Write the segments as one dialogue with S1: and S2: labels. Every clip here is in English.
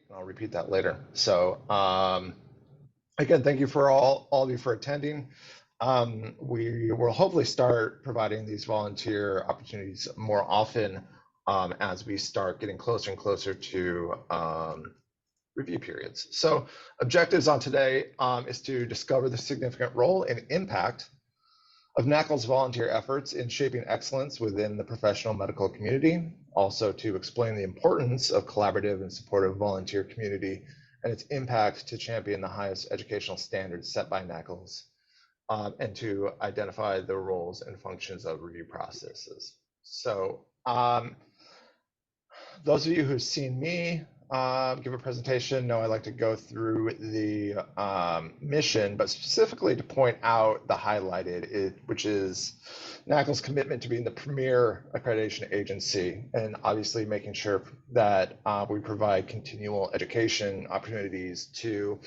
S1: and I'll repeat that later. So again, thank you for all of you for attending. We will hopefully start providing these volunteer opportunities more often as we start getting closer and closer to review periods. So objectives on today is to discover the significant role and impact of NAACLS volunteer efforts in shaping excellence within the professional medical community, also to explain the importance of collaborative and supportive volunteer community and its impact to champion the highest educational standards set by NAACLS, and to identify the roles and functions of review processes. So those of you who've seen me give a presentation know I like to go through the mission, but specifically to point out the highlighted, which is NAACLS' commitment to being the premier accreditation agency, and obviously making sure that we provide continual education opportunities to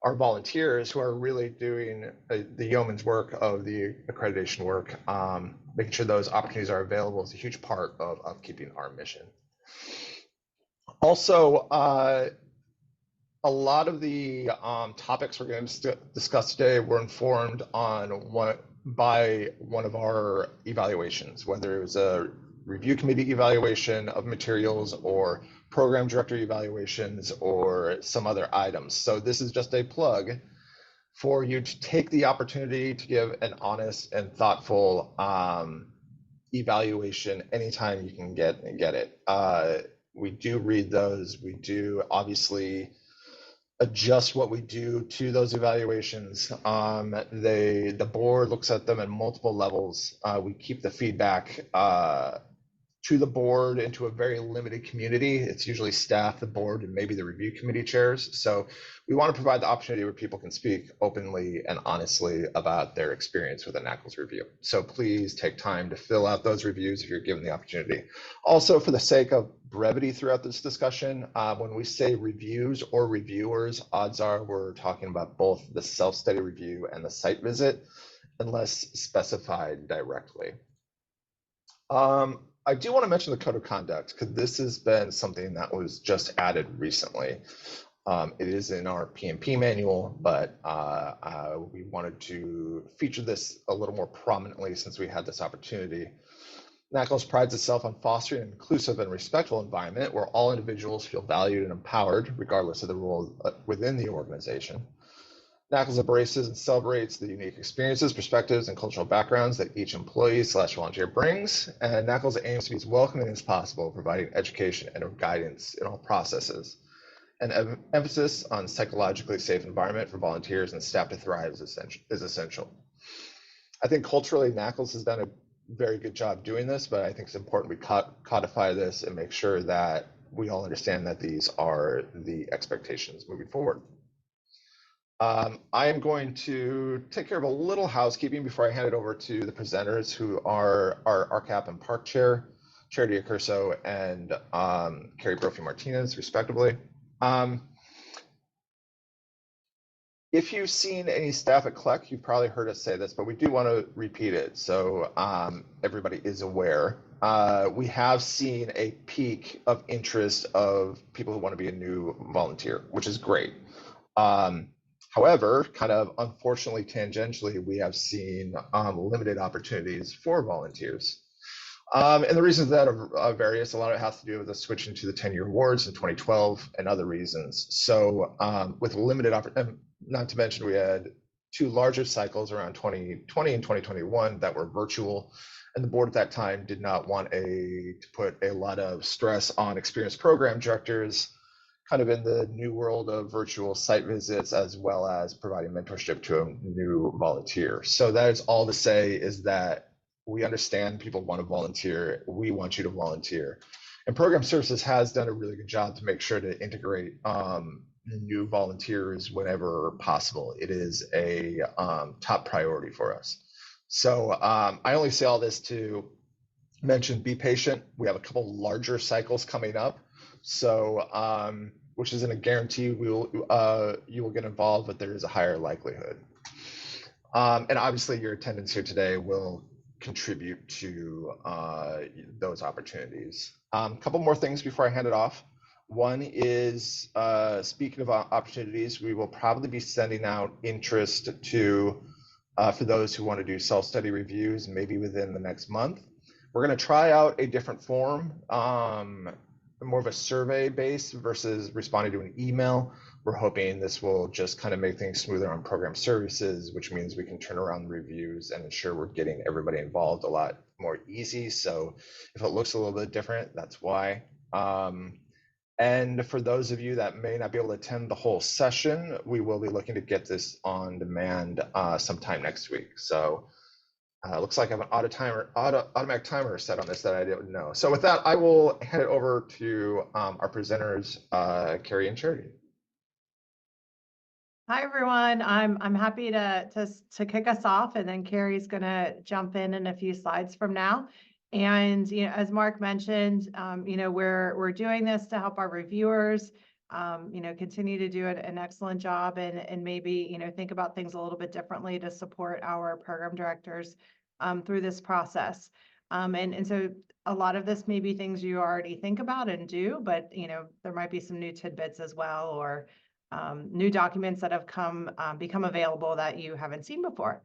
S1: our volunteers who are really doing the yeoman's work of the accreditation work. Making sure those opportunities are available is a huge part of keeping our mission. Also, a lot of the topics we're going to discuss today were informed by one of our evaluations, whether it was a review committee evaluation of materials or program director evaluations or some other items. So this is just a plug for you to take the opportunity to give an honest and thoughtful evaluation anytime you can get it. We do read those. We do obviously adjust what we do to those evaluations. The board looks at them at multiple levels. We keep the feedback to the board and to a very limited community. It's usually staff, the board, and maybe the review committee chairs. So we want to provide the opportunity where people can speak openly and honestly about their experience with a NAACLS review. So please take time to fill out those reviews if you're given the opportunity. Also, for the sake of brevity throughout this discussion, when we say reviews or reviewers, odds are we're talking about both the self-study review and the site visit, unless specified directly. I do want to mention the code of conduct because this has been something that was just added recently. It is in our PMP manual, but we wanted to feature this a little more prominently since we had this opportunity. NAACLS prides itself on fostering an inclusive and respectful environment where all individuals feel valued and empowered, regardless of the role within the organization. NAACLS embraces and celebrates the unique experiences, perspectives, and cultural backgrounds that each employee/volunteer brings, and NAACLS aims to be as welcoming as possible, providing education and guidance in all processes. An emphasis on psychologically safe environment for volunteers and staff to thrive is essential. I think culturally, NAACLS has done a very good job doing this, but I think it's important we codify this and make sure that we all understand that these are the expectations moving forward. I am going to take care of a little housekeeping before I hand it over to the presenters, who are our RCAP and PARC chair, Charity Accurso and Keri Brophy Martinez, respectively. If you've seen any staff at CLEC, you've probably heard us say this, but we do want to repeat it so everybody is aware. We have seen a peak of interest of people who want to be a new volunteer, which is great. However, kind of unfortunately, tangentially, we have seen limited opportunities for volunteers. And the reasons that are various. A lot of it has to do with the switching to the 10-year awards in 2012 and other reasons. So with limited opportunity, not to mention we had two larger cycles around 2020 and 2021 that were virtual. And the board at that time did not want to put a lot of stress on experienced program directors kind of in the new world of virtual site visits, as well as providing mentorship to a new volunteer. So that is all to say is that we understand people want to volunteer. We want you to volunteer. And Program Services has done a really good job to make sure to integrate new volunteers whenever possible. It is a top priority for us. So I only say all this to mention, be patient. We have a couple larger cycles coming up. So, which isn't a guarantee you will get involved, but there is a higher likelihood. And obviously your attendance here today will contribute to those opportunities. A couple more things before I hand it off. One is, speaking of opportunities, we will probably be sending out interest to for those who want to do self-study reviews, maybe within the next month. We're going to try out a different form, more of a survey base versus responding to an email. We're hoping this will just kind of make things smoother on program services, which means we can turn around reviews and ensure we're getting everybody involved a lot more easy. So if it looks a little bit different, that's why. And for those of you that may not be able to attend the whole session, we will be looking to get this on demand sometime next week. So looks like I have an automatic timer set on this that I didn't know. So with that, I will hand it over to our presenters, Keri and Charity.
S2: Hi everyone, I'm happy to kick us off, and then Keri's going to jump in a few slides from now. And as Mark mentioned, we're doing this to help our reviewers, continue to do an excellent job, and maybe think about things a little bit differently to support our program directors through this process. And so a lot of this may be things you already think about and do, but there might be some new tidbits as well, or new documents that have become available that you haven't seen before.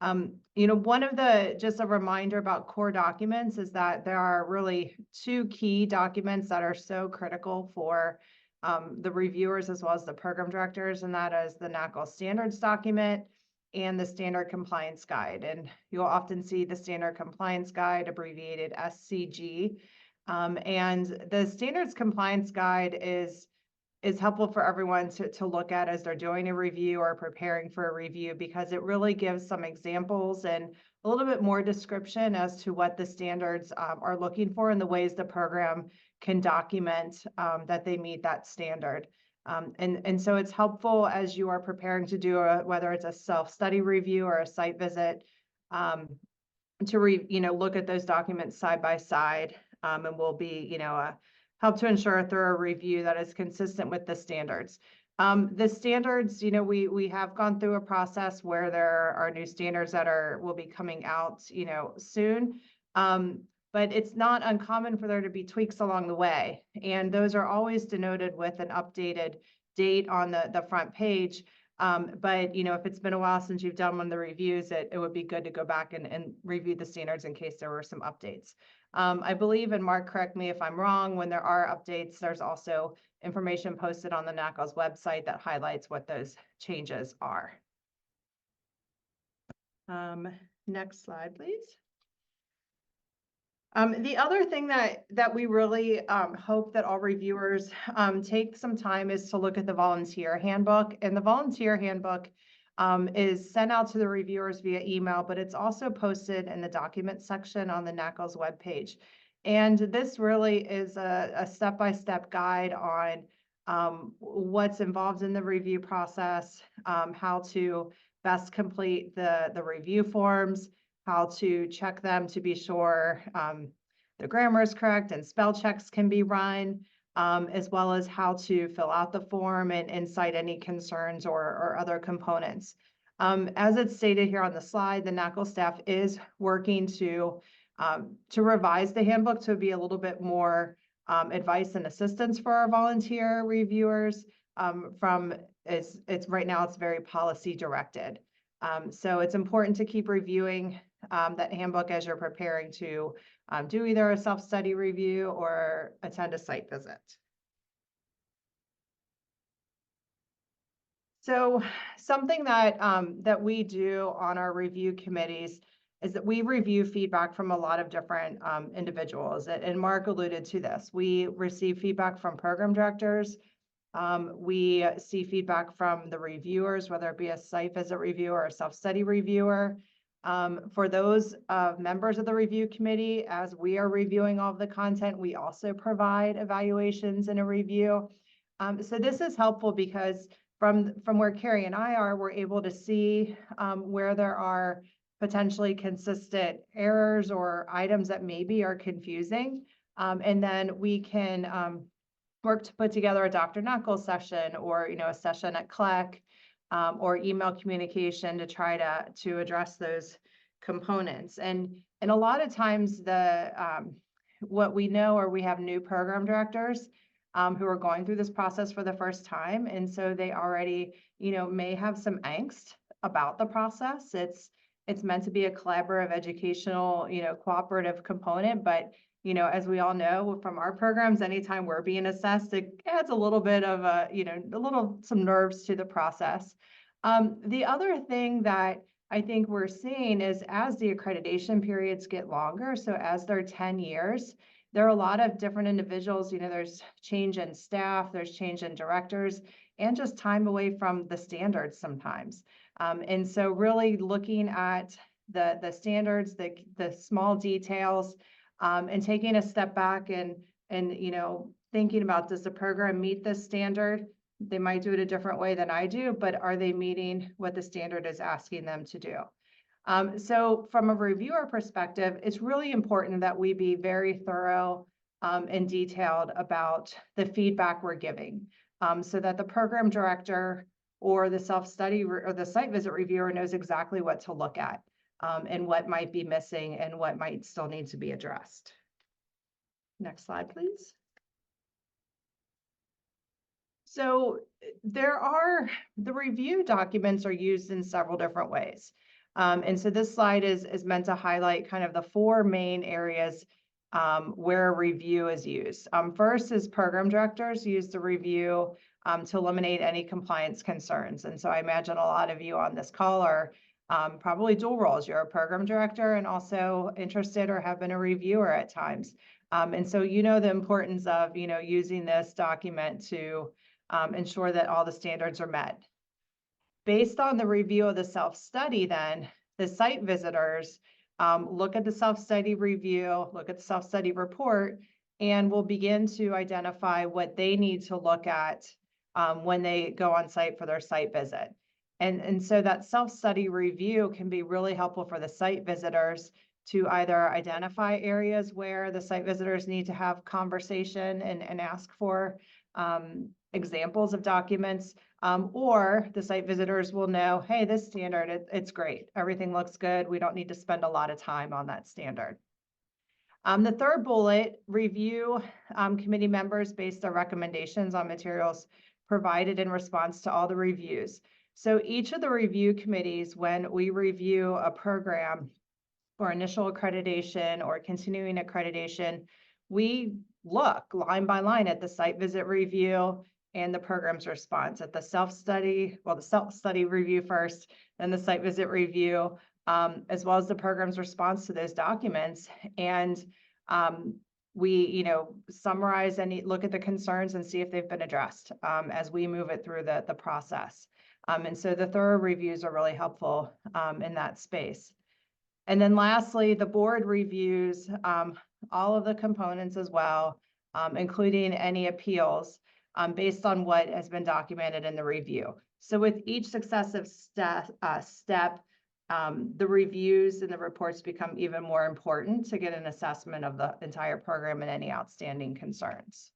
S2: One of just a reminder about core documents is that there are really two key documents that are so critical for the reviewers as well as the program directors, and that is the NAACLS standards document and the standard compliance guide. And you'll often see the standard compliance guide abbreviated SCG. And the standards compliance guide is helpful for everyone to look at as they're doing a review or preparing for a review, because it really gives some examples and a little bit more description as to what the standards are looking for and the ways the program can document that they meet that standard. And so it's helpful as you are preparing to do whether it's a self-study review or a site visit, to look at those documents side by side, and will be help to ensure a thorough review that is consistent with the standards. The standards, we have gone through a process where there are new standards that will be coming out, soon. But it's not uncommon for there to be tweaks along the way. And those are always denoted with an updated date on the front page. But if it's been a while since you've done one of the reviews, it would be good to go back and review the standards in case there were some updates. I believe, and Mark, correct me if I'm wrong, when there are updates, there's also information posted on the NAACLS website that highlights what those changes are. Next slide, please. The other thing that we really hope that all reviewers take some time is to look at the volunteer handbook. And the volunteer handbook is sent out to the reviewers via email, but it's also posted in the document section on the NAACLS webpage. And this really is a step-by-step guide on what's involved in the review process, how to best complete the review forms, how to check them to be sure the grammar is correct and spell checks can be run, as well as how to fill out the form and cite any concerns or other components. As it's stated here on the slide, the NAACLS staff is working to revise the handbook to be a little bit more advice and assistance for our volunteer reviewers. It's right now it's very policy directed. So it's important to keep reviewing that handbook as you're preparing to do either a self-study review or attend a site visit. So something that we do on our review committees is that we review feedback from a lot of different individuals. And Mark alluded to this. We receive feedback from program directors. We see feedback from the reviewers, whether it be a site visit reviewer or a self-study reviewer. For those members of the review committee, as we are reviewing all of the content, we also provide evaluations in a review. So this is helpful because from where Keri and I are, we're able to see where there are potentially consistent errors or items that maybe are confusing. And then we can work to put together a Dr. NAACLS session, or a session at CLEC, or email communication to try to address those components. And a lot of times what we know, or we have new program directors, who are going through this process for the first time. And so they already, may have some angst about the process. It's meant to be a collaborative, educational, cooperative component, but as we all know from our programs, anytime we're being assessed, it adds a little bit of some nerves to the process. The other thing that I think we're seeing is as the accreditation periods get longer, so as they're 10 years, there are a lot of different individuals, there's change in staff, there's change in directors, and just time away from the standards sometimes. And so really looking at the standards, the small details, and taking a step back and thinking about, does the program meet this standard? They might do it a different way than I do, but are they meeting what the standard is asking them to do? So from a reviewer perspective, it's really important that we be very thorough and detailed about the feedback we're giving, so that the program director or the self-study or the site visit reviewer knows exactly what to look at, and what might be missing and what might still need to be addressed. Next slide, please. So the review documents are used in several different ways. And so this slide is meant to highlight kind of the four main areas where review is used. First is program directors use the review to eliminate any compliance concerns. And so I imagine a lot of you on this call are probably dual roles. You're a program director and also interested or have been a reviewer at times. And so the importance of using this document to ensure that all the standards are met. Based on the review of the self-study, then the site visitors look at the self-study review, look at the self-study report, and will begin to identify what they need to look at when they go on site for their site visit. And so that self-study review can be really helpful for the site visitors to either identify areas where the site visitors need to have conversation and ask for examples of documents, or the site visitors will know, hey, this standard, it's great. Everything looks good. We don't need to spend a lot of time on that standard. The third bullet, review committee members base their recommendations on materials provided in response to all the reviews. So each of the review committees, when we review a program for initial accreditation or continuing accreditation, we look line by line at the site visit review and the program's response at the self-study, the self-study review first, then the site visit review, as well as the program's response to those documents. And we, summarize and look at the concerns and see if they've been addressed as we move it through the process. And so the thorough reviews are really helpful in that space. And then lastly, the board reviews all of the components as well, including any appeals based on what has been documented in the review. So with each successive step, the reviews and the reports become even more important to get an assessment of the entire program and any outstanding concerns.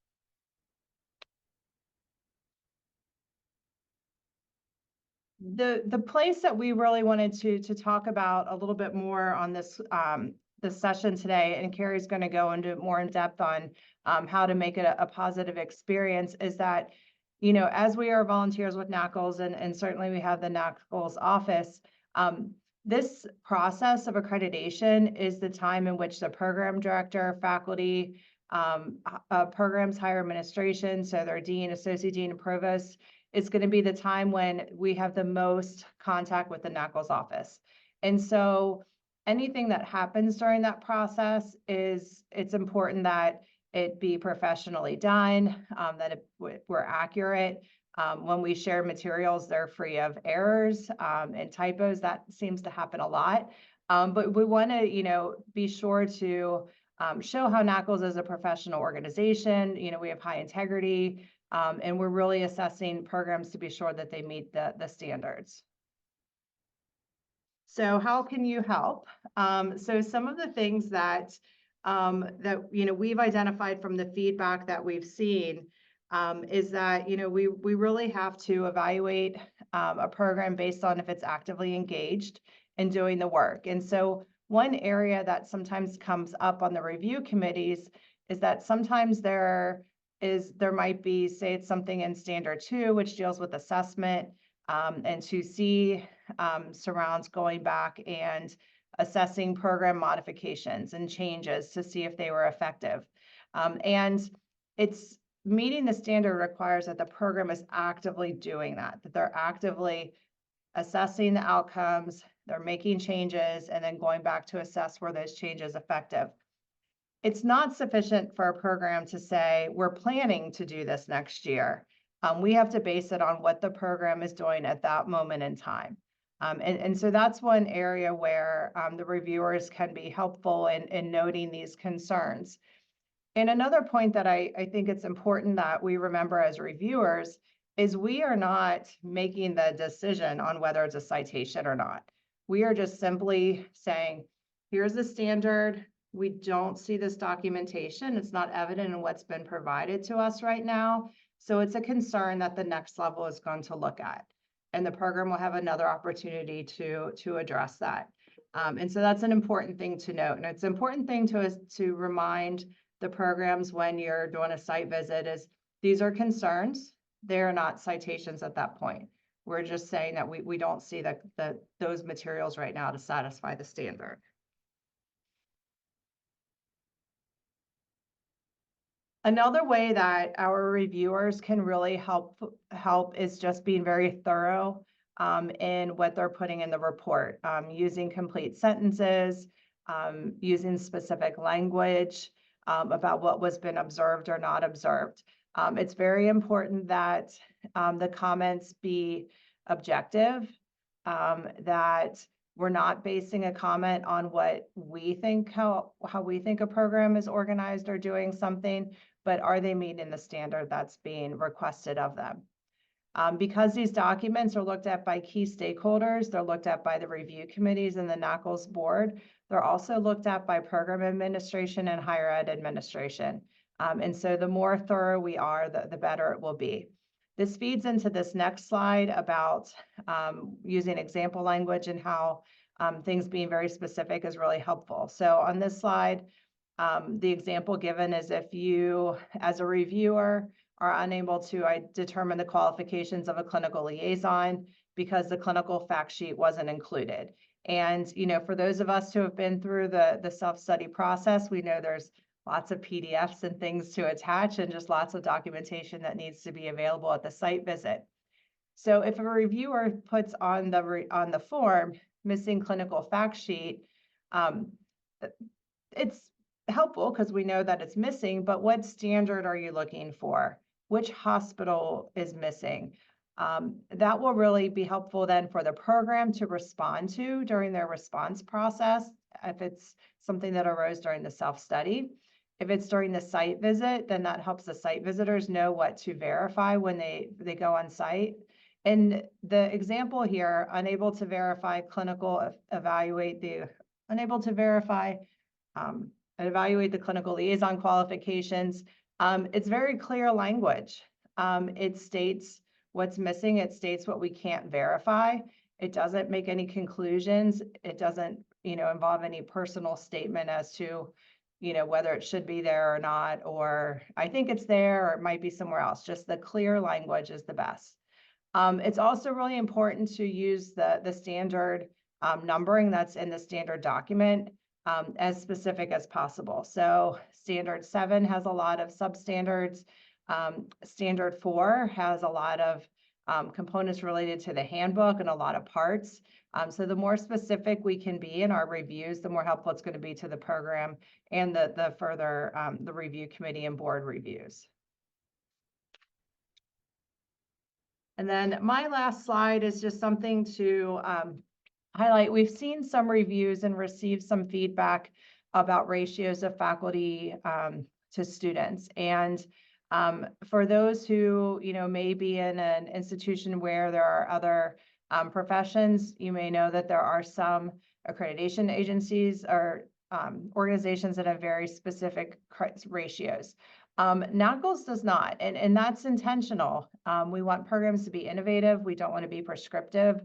S2: The place that we really wanted to talk about a little bit more on this this session today, and Keri's going to go into more in depth on how to make it a positive experience, is that as we are volunteers with NAACLS, and certainly we have the NAACLS office, this process of accreditation is the time in which the program director, faculty, programs higher administration, so their dean, associate dean, and provost, it's going to be the time when we have the most contact with the NAACLS office. And so anything that happens during that process it's important that it be professionally done, that we're accurate. When we share materials, they're free of errors and typos. That seems to happen a lot. But we want to, be sure to show how NAACLS is a professional organization. We have high integrity. And we're really assessing programs to be sure that they meet the standards. So how can you help? So some of the things that we've identified from the feedback that we've seen is that we really have to evaluate a program based on if it's actively engaged in doing the work. And so one area that sometimes comes up on the review committees is that sometimes they're is there might be, say it's something in standard 2, which deals with assessment, and 2C surrounds going back and assessing program modifications and changes to see if they were effective. And it's meeting the standard requires that the program is actively doing that they're actively assessing the outcomes, they're making changes, and then going back to assess were those changes effective. It's not sufficient for a program to say, we're planning to do this next year. We have to base it on what the program is doing at that moment in time. And so that's one area where the reviewers can be helpful in noting these concerns. And another point that I think it's important that we remember as reviewers is we are not making the decision on whether it's a citation or not. We are just simply saying, here's the standard. We don't see this documentation. It's not evident in what's been provided to us right now. So it's a concern that the next level is going to look at. And the program will have another opportunity to address that. And so that's an important thing to note. And it's an important thing to remind the programs when you're doing a site visit is these are concerns. They're not citations at that point. We're just saying that we don't see those materials right now to satisfy the standard. Another way that our reviewers can really help is just being very thorough in what they're putting in the report, using complete sentences, using specific language about what was been observed or not observed. It's very important that the comments be objective, that we're not basing a comment on what we think, how we think a program is organized or doing something, but are they meeting the standard that's being requested of them? Because these documents are looked at by key stakeholders, they're looked at by the review committees and the NAACLS board, they're also looked at by program administration and higher ed administration. And so the more thorough we are, the better it will be. This feeds into this next slide about using example language and how things being very specific is really helpful. So on this slide, the example given is if you, as a reviewer, are unable to determine the qualifications of a clinical liaison because the clinical fact sheet wasn't included. And, you know, for those of us who have been through the self-study process, we know there's lots of PDFs and things to attach and just lots of documentation that needs to be available at the site visit. So if a reviewer puts on the form missing clinical fact sheet, it's helpful because we know that it's missing, but what standard are you looking for? Which hospital is missing? That will really be helpful then for the program to respond to during their response process, if it's something that arose during the self-study. If it's during the site visit, then that helps the site visitors know what to verify when they go on site. And the example here, unable to verify evaluate the clinical liaison qualifications. It's very clear language. It states what's missing. It states what we can't verify. It doesn't make any conclusions. It doesn't, involve any personal statement as to, whether it should be there or not, or I think it's there, or it might be somewhere else. Just the clear language is the best. It's also really important to use the standard numbering that's in the standard document as specific as possible. So standard 7 has a lot of substandards. Standard 4 has a lot of components related to the handbook and a lot of parts. So the more specific we can be in our reviews, the more helpful it's going to be to the program and the further the review committee and board reviews. And then my last slide is just something to highlight. We've seen some reviews and received some feedback about ratios of faculty to students. And for those who, may be in an institution where there are other professions, you may know that there are some accreditation agencies or organizations that have very specific ratios. NAACLS does not, and that's intentional. We want programs to be innovative. We don't want to be prescriptive.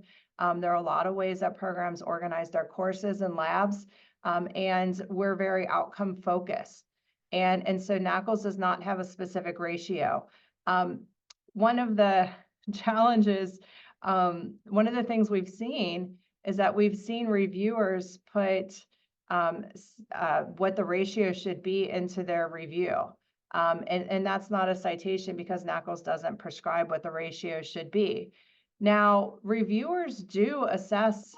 S2: There are a lot of ways that programs organize their courses and labs, and we're very outcome focused. And so NAACLS does not have a specific ratio. One of the challenges, one of the things we've seen is that we've seen reviewers put what the ratio should be into their review. And that's not a citation because NAACLS doesn't prescribe what the ratio should be. Now, reviewers do assess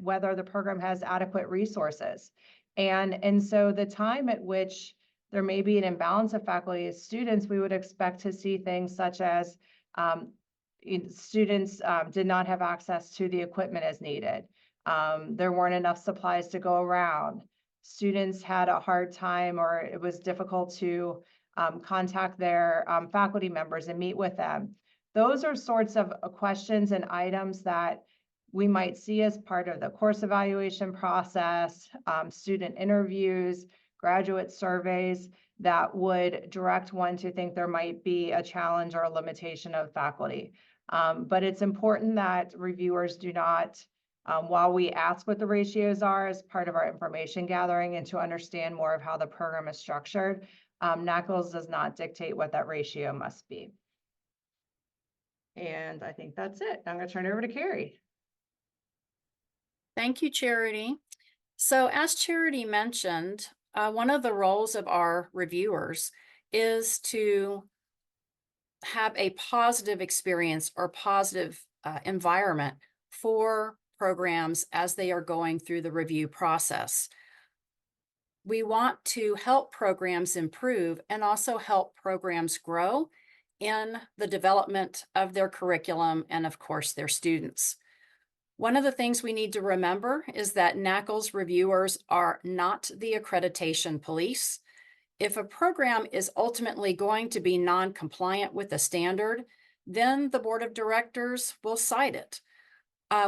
S2: whether the program has adequate resources. And so the time at which there may be an imbalance of faculty and students, we would expect to see things such as students did not have access to the equipment as needed. There weren't enough supplies to go around. Students had a hard time, or it was difficult to contact their faculty members and meet with them. Those are sorts of questions and items that we might see as part of the course evaluation process, student interviews, graduate surveys that would direct one to think there might be a challenge or a limitation of faculty. But it's important that reviewers do not, while we ask what the ratios are as part of our information gathering and to understand more of how the program is structured, NAACLS does not dictate what that ratio must be. And I think that's it. I'm going to turn it over to Keri.
S3: Thank you, Charity. So as Charity mentioned, one of the roles of our reviewers is to have a positive experience or positive environment for programs as they are going through the review process. We want to help programs improve and also help programs grow in the development of their curriculum and, of course, their students. One of the things we need to remember is that NAACLS reviewers are not the accreditation police. If a program is ultimately going to be non-compliant with the standard, then the board of directors will cite it.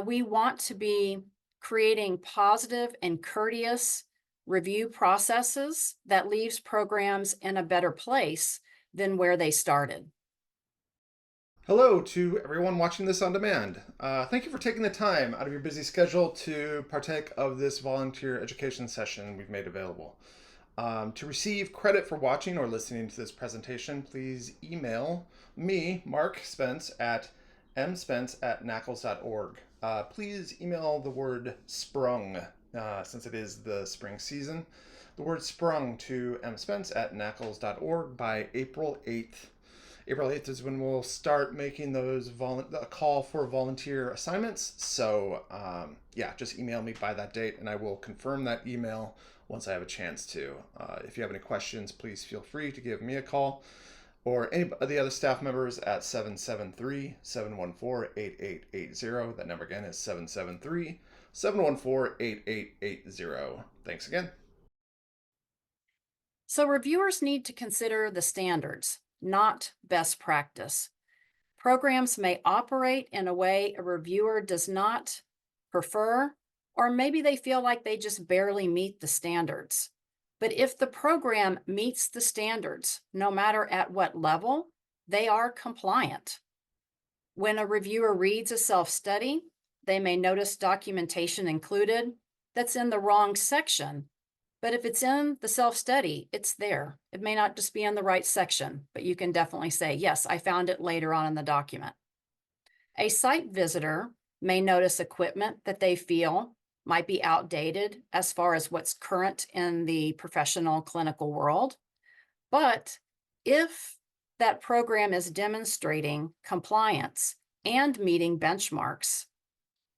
S3: We want to be creating positive and courteous review processes that leaves programs in a better place than where they started.
S1: Hello to everyone watching this on demand. Thank you for taking the time out of your busy schedule to partake of this volunteer education session we've made available. To receive credit for watching or listening to this presentation, please email me, Mark Spence, at mspence@nacls.org. Please email the word sprung, since it is the spring season, the word sprung to mspence@nacls.org by April 8th. April 8th is when we'll start making those call for volunteer assignments. So yeah, just email me by that date and I will confirm that email once I have a chance to. If you have any questions, please feel free to give me a call or any of the other staff members at 773-714-8880. That number again is 773-714-8880. Thanks again.
S3: So reviewers need to consider the standards, not best practice. Programs may operate in a way a reviewer does not prefer, or maybe they feel like they just barely meet the standards. But if the program meets the standards, no matter at what level, they are compliant. When a reviewer reads a self-study, they may notice documentation included that's in the wrong section. But if it's in the self-study, it's there. It may not just be in the right section, but you can definitely say, yes, I found it later on in the document. A site visitor may notice equipment that they feel might be outdated as far as what's current in the professional clinical world. But if that program is demonstrating compliance and meeting benchmarks,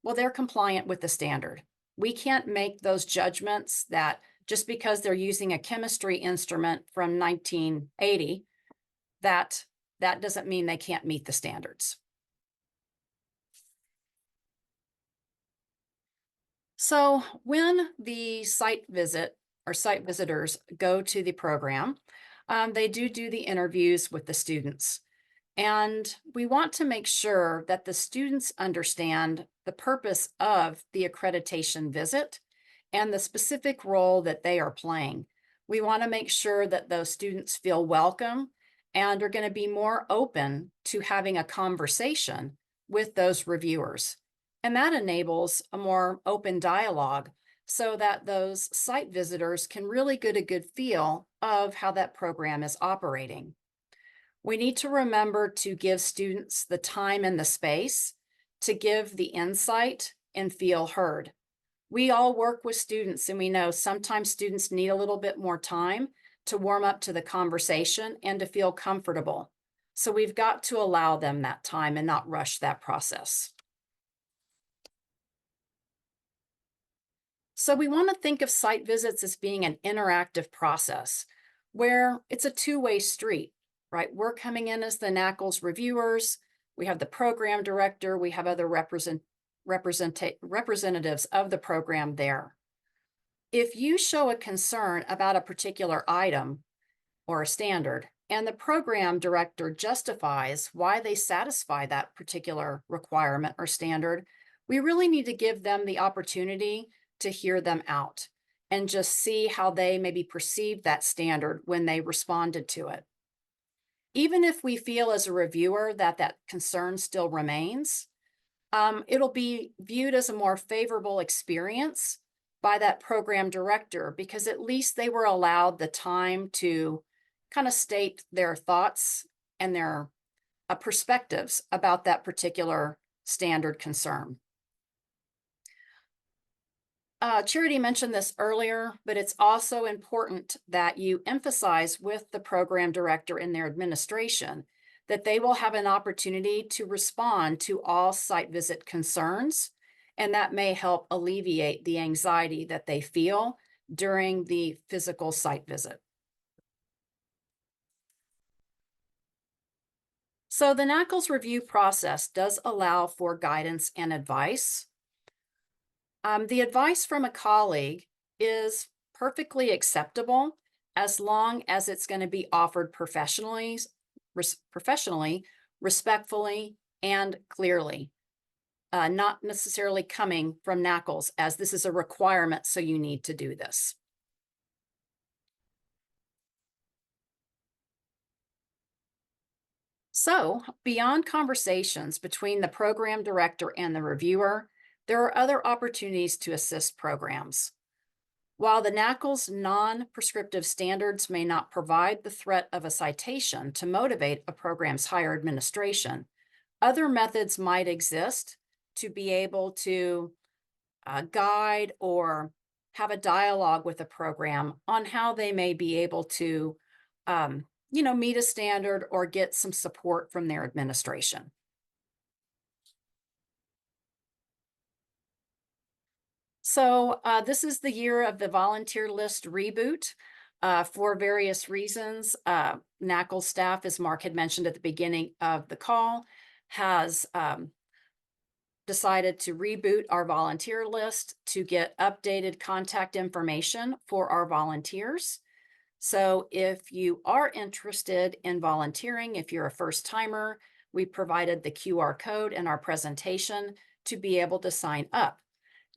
S3: well, they're compliant with the standard. We can't make those judgments that just because they're using a chemistry instrument from 1980, that doesn't mean they can't meet the standards. So when the site visit or site visitors go to the program, they do the interviews with the students. And we want to make sure that the students understand the purpose of the accreditation visit and the specific role that they are playing. We want to make sure that those students feel welcome and are going to be more open to having a conversation with those reviewers. And that enables a more open dialogue so that those site visitors can really get a good feel of how that program is operating. We need to remember to give students the time and the space to give the insight and feel heard. We all work with students, and we know sometimes students need a little bit more time to warm up to the conversation and to feel comfortable. So we've got to allow them that time and not rush that process. So we want to think of site visits as being an interactive process where it's a two-way street, right? We're coming in as the NAACLS reviewers. We have the program director. We have other representatives of the program there. If you show a concern about a particular item or a standard, and the program director justifies why they satisfy that particular requirement or standard, we really need to give them the opportunity to hear them out and just see how they maybe perceived that standard when they responded to it. Even if we feel as a reviewer that that concern still remains, it'll be viewed as a more favorable experience by that program director because at least they were allowed the time to kind of state their thoughts and their perspectives about that particular standard concern. Charity mentioned this earlier, but it's also important that you emphasize with the program director and their administration that they will have an opportunity to respond to all site visit concerns, and that may help alleviate the anxiety that they feel during the physical site visit. So the NAACLS review process does allow for guidance and advice. The advice from a colleague is perfectly acceptable as long as it's going to be offered professionally, respectfully, and clearly, not necessarily coming from NAACLS as this is a requirement, so you need to do this. So, beyond conversations between the program director and the reviewer, there are other opportunities to assist programs. While the NAACLS non-prescriptive standards may not provide the threat of a citation to motivate a program's higher administration, other methods might exist to be able to guide or have a dialogue with a program on how they may be able to meet a standard or get some support from their administration. So this is the year of the volunteer list reboot for various reasons. NAACLS staff, as Mark had mentioned at the beginning of the call, has decided to reboot our volunteer list to get updated contact information for our volunteers. So if you are interested in volunteering, if you're a first timer, we provided the QR code in our presentation to be able to sign up.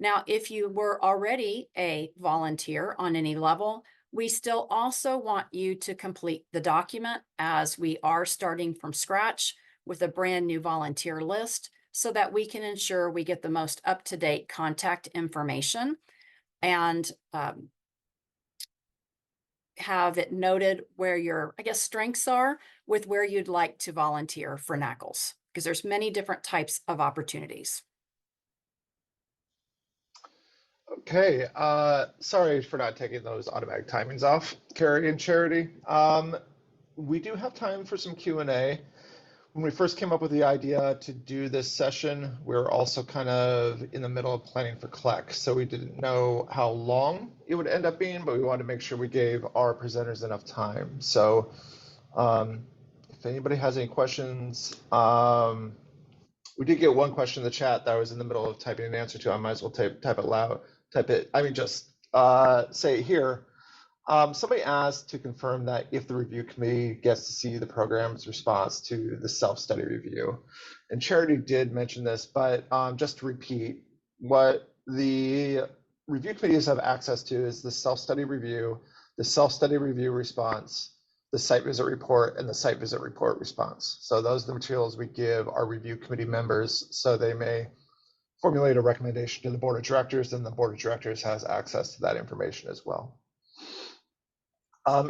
S3: Now, if you were already a volunteer on any level, we still also want you to complete the document as we are starting from scratch with a brand new volunteer list so that we can ensure we get the most up-to-date contact information and have it noted where your, strengths are with where you'd like to volunteer for NAACLS, because there's many different types of opportunities.
S1: Okay, sorry for not taking those automatic timings off, Keri and Charity. We do have time for some Q&A. When we first came up with the idea to do this session, we were also kind of in the middle of planning for CLEC, so we didn't know how long it would end up being, but we wanted to make sure we gave our presenters enough time. So if anybody has any questions, we did get one question in the chat that I was in the middle of typing an answer to. I might as well type it loud, just say it here. Somebody asked to confirm that if the review committee gets to see the program's response to the self-study review. And Charity did mention this, but just to repeat, what the review committees have access to is the self-study review response, the site visit report, and the site visit report response. So those are the materials we give our review committee members so they may formulate a recommendation to the board of directors, and the board of directors has access to that information as well.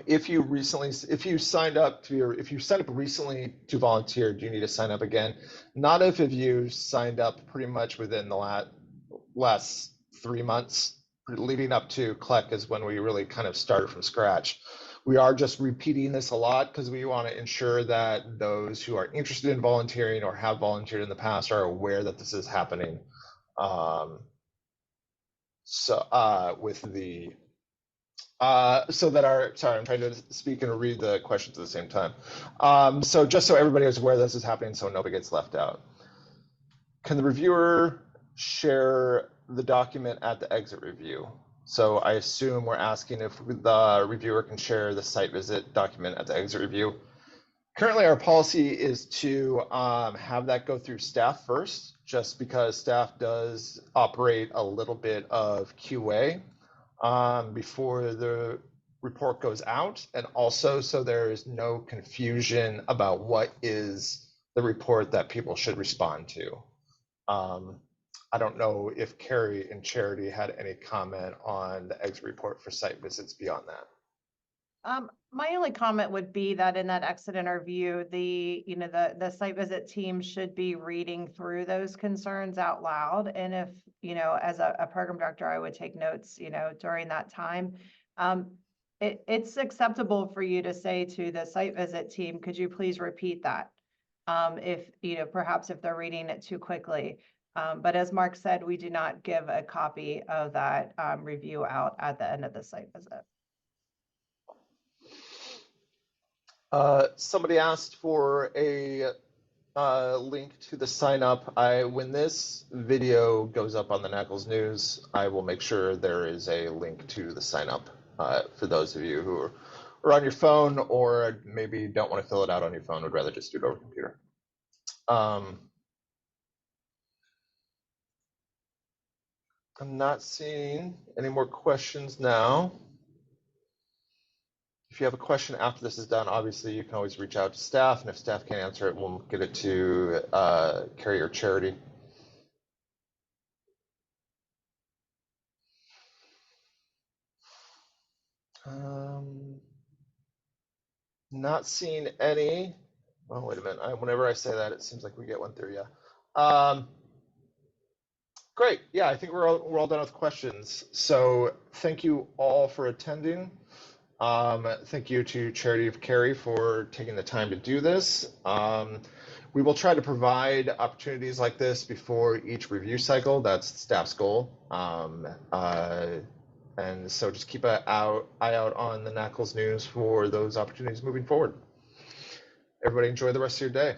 S1: If you signed up recently to volunteer, do you need to sign up again? Not if you signed up pretty much within the last 3 months. Leading up to CLEC is when we really kind of started from scratch. We are just repeating this a lot because we want to ensure that those who are interested in volunteering or have volunteered in the past are aware that this is happening. Sorry, I'm trying to speak and read the questions at the same time. So just so everybody is aware this is happening so nobody gets left out. Can the reviewer share the document at the exit review? So I assume we're asking if the reviewer can share the site visit document at the exit review. Currently, our policy is to have that go through staff first, just because staff does operate a little bit of QA before the report goes out, and also so there is no confusion about what is the report that people should respond to. I don't know if Keri and Charity had any comment on the exit report for site visits beyond that.
S2: My only comment would be that in that exit interview, the site visit team should be reading through those concerns out loud. And if, as a program director, I would take notes, during that time. It's acceptable for you to say to the site visit team, could you please repeat that? If, perhaps if they're reading it too quickly. But as Mark said, we do not give a copy of that review out at the end of the site visit.
S1: Somebody asked for a link to the sign up. When this video goes up on the NAACLS news, I will make sure there is a link to the sign up for those of you who are on your phone or maybe don't want to fill it out on your phone, would rather just do it over computer. I'm not seeing any more questions now. If you have a question after this is done, obviously you can always reach out to staff, and if staff can't answer it, we'll get it to Keri or Charity. Not seeing any. Oh, wait a minute. Whenever I say that, it seems like we get one through. Yeah. Great. Yeah, I think we're all done with questions. So thank you all for attending. Thank you to Charity of Keri for taking the time to do this. We will try to provide opportunities like this before each review cycle. That's staff's goal. And so just keep an eye out on the NAACLS news for those opportunities moving forward. Everybody enjoy the rest of your day.